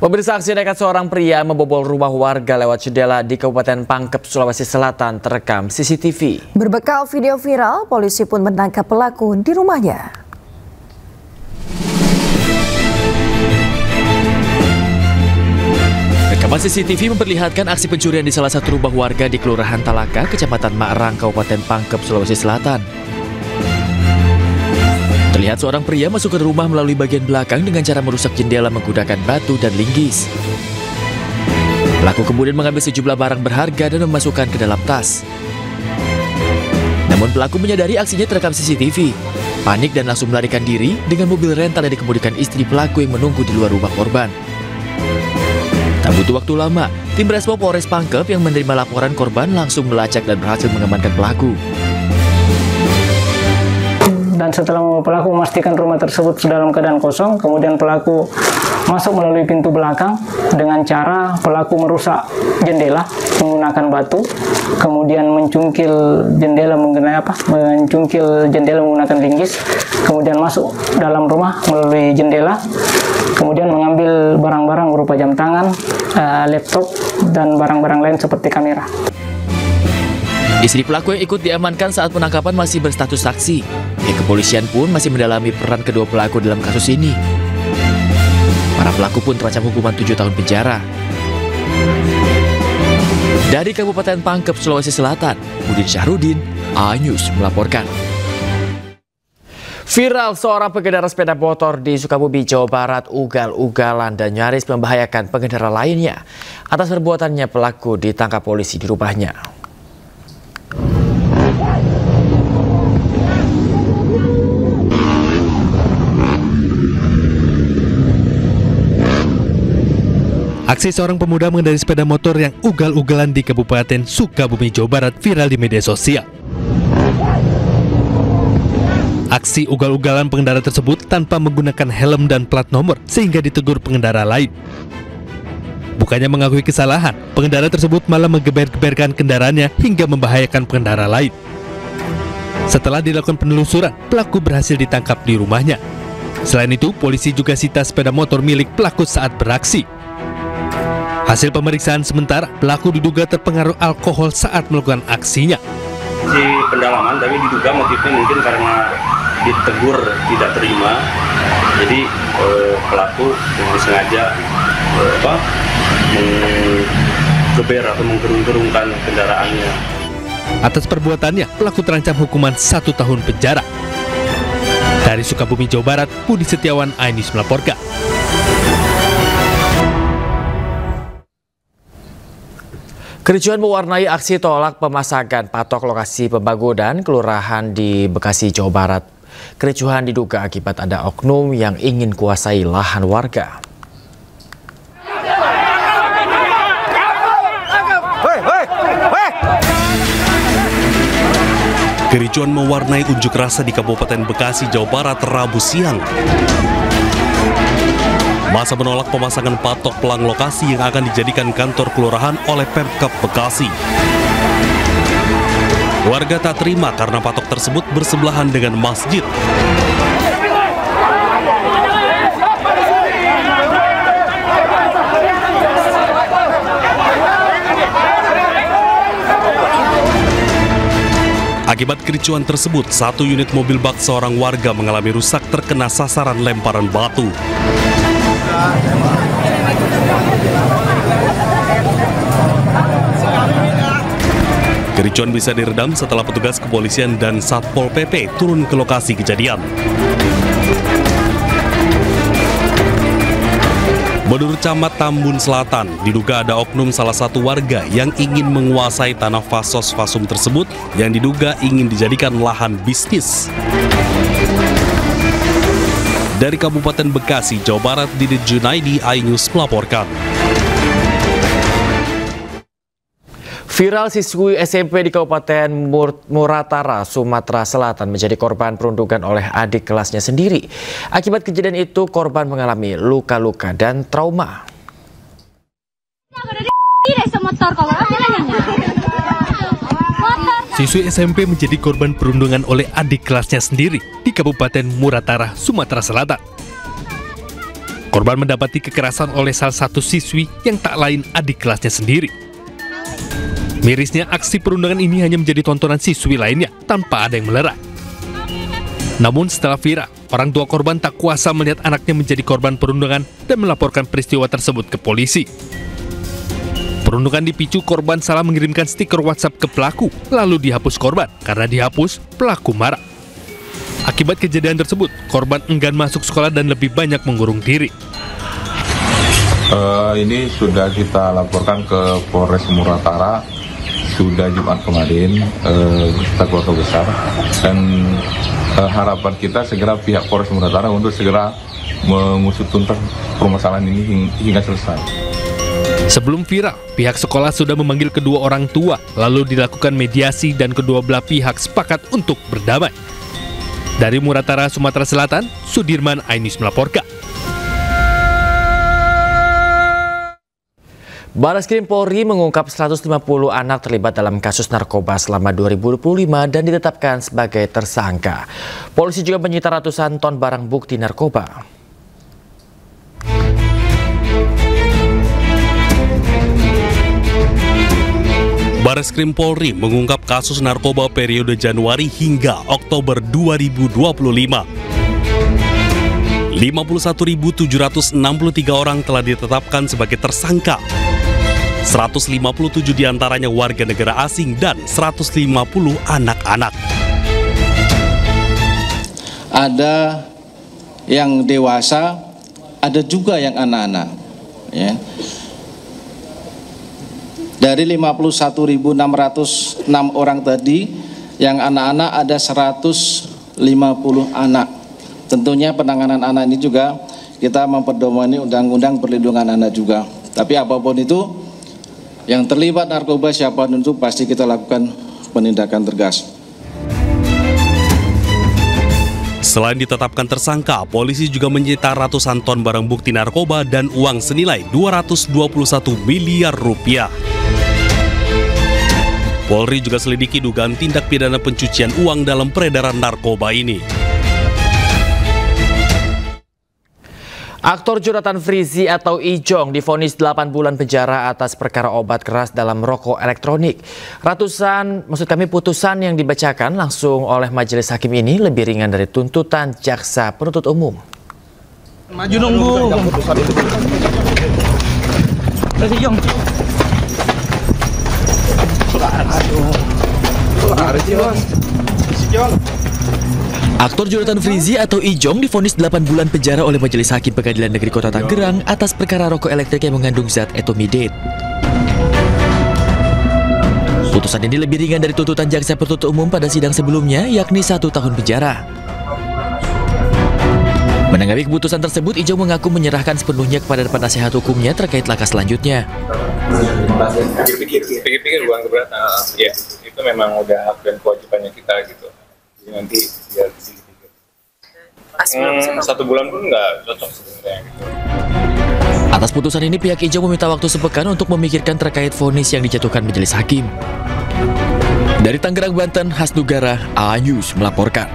Pemirsa, aksi nekat seorang pria membobol rumah warga lewat jendela di Kabupaten Pangkep, Sulawesi Selatan terekam CCTV. Berbekal video viral, polisi pun menangkap pelaku di rumahnya. Rekaman CCTV memperlihatkan aksi pencurian di salah satu rumah warga di Kelurahan Talaka, Kecamatan Makrang, Kabupaten Pangkep, Sulawesi Selatan. Terlihat seorang pria masuk ke rumah melalui bagian belakang dengan cara merusak jendela menggunakan batu dan linggis. Pelaku kemudian mengambil sejumlah barang berharga dan memasukkan ke dalam tas. Namun pelaku menyadari aksinya terekam CCTV. Panik dan langsung melarikan diri dengan mobil rental yang dikemudikan istri pelaku yang menunggu di luar rumah korban. Tak butuh waktu lama, tim Resmo Polres Pangkep yang menerima laporan korban langsung melacak dan berhasil mengamankan pelaku. Dan setelah pelaku memastikan rumah tersebut dalam keadaan kosong, kemudian pelaku masuk melalui pintu belakang dengan cara pelaku merusak jendela menggunakan batu, kemudian mencungkil jendela menggunakan linggis, kemudian masuk dalam rumah melalui jendela, kemudian mengambil barang-barang berupa jam tangan, laptop, dan barang-barang lain seperti kamera. Istri pelaku yang ikut diamankan saat penangkapan masih berstatus saksi. Pihak kepolisian pun masih mendalami peran kedua pelaku dalam kasus ini. Para pelaku pun terancam hukuman 7 tahun penjara. Dari Kabupaten Pangkep, Sulawesi Selatan, Budin Syahrudin, A-News melaporkan. Viral seorang pengendara sepeda motor di Sukabumi, Jawa Barat ugal-ugalan dan nyaris membahayakan pengendara lainnya. Atas perbuatannya pelaku ditangkap polisi di rumahnya. Aksi seorang pemuda mengendarai sepeda motor yang ugal-ugalan di Kabupaten Sukabumi, Jawa Barat viral di media sosial. Aksi ugal-ugalan pengendara tersebut tanpa menggunakan helm dan plat nomor sehingga ditegur pengendara lain. Bukannya mengakui kesalahan, pengendara tersebut malah menggeber-geberkan kendaraannya hingga membahayakan pengendara lain. Setelah dilakukan penelusuran, pelaku berhasil ditangkap di rumahnya. Selain itu, polisi juga sita sepeda motor milik pelaku saat beraksi. Hasil pemeriksaan sementara, pelaku diduga terpengaruh alkohol saat melakukan aksinya. Si pendalaman, tapi diduga motifnya mungkin karena ditegur tidak terima. Jadi pelaku dengan sengaja menggeber atau menggerung-gerungkan kendaraannya. Atas perbuatannya, pelaku terancam hukuman 1 tahun penjara. Dari Sukabumi, Jawa Barat, Budi Setiawan, A-News melaporkan. Kericuhan mewarnai aksi tolak pemasangan patok lokasi pembangunan kelurahan di Bekasi, Jawa Barat. Kericuhan diduga akibat ada oknum yang ingin kuasai lahan warga. Kericuhan mewarnai unjuk rasa di Kabupaten Bekasi, Jawa Barat, Rabu siang. Masa menolak pemasangan patok pelang lokasi yang akan dijadikan kantor kelurahan oleh Pemkab Bekasi. Warga tak terima karena patok tersebut bersebelahan dengan masjid. Akibat kericuhan tersebut, 1 unit mobil bak seorang warga mengalami rusak terkena sasaran lemparan batu. Kericuhan bisa diredam setelah petugas kepolisian dan Satpol PP turun ke lokasi kejadian. Menurut Camat Tambun Selatan, diduga ada oknum salah satu warga yang ingin menguasai tanah Fasos Fasum tersebut yang diduga ingin dijadikan lahan bisnis. Dari Kabupaten Bekasi, Jawa Barat, Didit Junaidi, A-News melaporkan. Viral siswi SMP di Kabupaten Muratara, Sumatera Selatan menjadi korban perundungan oleh adik kelasnya sendiri. Akibat kejadian itu, korban mengalami luka-luka dan trauma. Siswi SMP menjadi korban perundungan oleh adik kelasnya sendiri di Kabupaten Muratara, Sumatera Selatan. Korban mendapati kekerasan oleh salah satu siswi yang tak lain adik kelasnya sendiri. Mirisnya, aksi perundangan ini hanya menjadi tontonan siswi lainnya tanpa ada yang melerai. Namun setelah viral, orang tua korban tak kuasa melihat anaknya menjadi korban perundangan dan melaporkan peristiwa tersebut ke polisi. Perundungan dipicu korban salah mengirimkan stiker WhatsApp ke pelaku, lalu dihapus korban. Karena dihapus, pelaku marah. Akibat kejadian tersebut, korban enggan masuk sekolah dan lebih banyak mengurung diri. Ini sudah kita laporkan ke Polres Muratara, sudah Jumat kemarin, kita keluarga besar, dan harapan kita segera pihak Polres Muratara untuk segera mengusut tuntas permasalahan ini hingga selesai. Sebelum viral, pihak sekolah sudah memanggil kedua orang tua, lalu dilakukan mediasi dan kedua belah pihak sepakat untuk berdamai. Dari Muratara, Sumatera Selatan, Sudirman Ainus melaporkan. Bareskrim Polri mengungkap 150 anak terlibat dalam kasus narkoba selama 2025 dan ditetapkan sebagai tersangka. Polisi juga menyita ratusan ton barang bukti narkoba. Bareskrim Polri mengungkap kasus narkoba periode Januari hingga Oktober 2025. 51.763 orang telah ditetapkan sebagai tersangka. 157 diantaranya warga negara asing dan 150 anak-anak. Ada yang dewasa, ada juga yang anak-anak. Ya. Dari 51.606 orang tadi, yang anak-anak ada 150 anak. Tentunya penanganan anak ini juga kita memperdomani Undang-Undang Perlindungan Anak juga. Tapi apapun itu, yang terlibat narkoba siapapun itu pasti kita lakukan penindakan tegas. Selain ditetapkan tersangka, polisi juga menyita ratusan ton barang bukti narkoba dan uang senilai 221 miliar rupiah. Polri juga selidiki dugaan tindak pidana pencucian uang dalam peredaran narkoba ini. Aktor Jonathan Frizzy atau Ijong divonis 8 bulan penjara atas perkara obat keras dalam rokok elektronik. Putusan yang dibacakan langsung oleh majelis hakim ini lebih ringan dari tuntutan jaksa penuntut umum. Maju dong, Bu. Ijong. Aktor Jonathan Frizzy atau Ijong divonis 8 bulan penjara oleh Majelis Hakim Pengadilan Negeri Kota Tangerang atas perkara rokok elektrik yang mengandung zat etomidate. Putusan ini lebih ringan dari tuntutan jaksa penuntut umum pada sidang sebelumnya, yakni 1 tahun penjara. Menanggapi keputusan tersebut, Ijong mengaku menyerahkan sepenuhnya kepada penasehat hukumnya terkait langkah selanjutnya. Pikir-pikir bukan keberatan, ya itu memang udah hak dan kewajibannya kita gitu. Jadi nanti biar dipikir. 1 bulan pun nggak cocok sebenarnya gitu. Atas putusan ini, pihak Ijong meminta waktu sepekan untuk memikirkan terkait vonis yang dijatuhkan majelis hakim. Dari Tangerang, Banten, Hasnugara, A News melaporkan.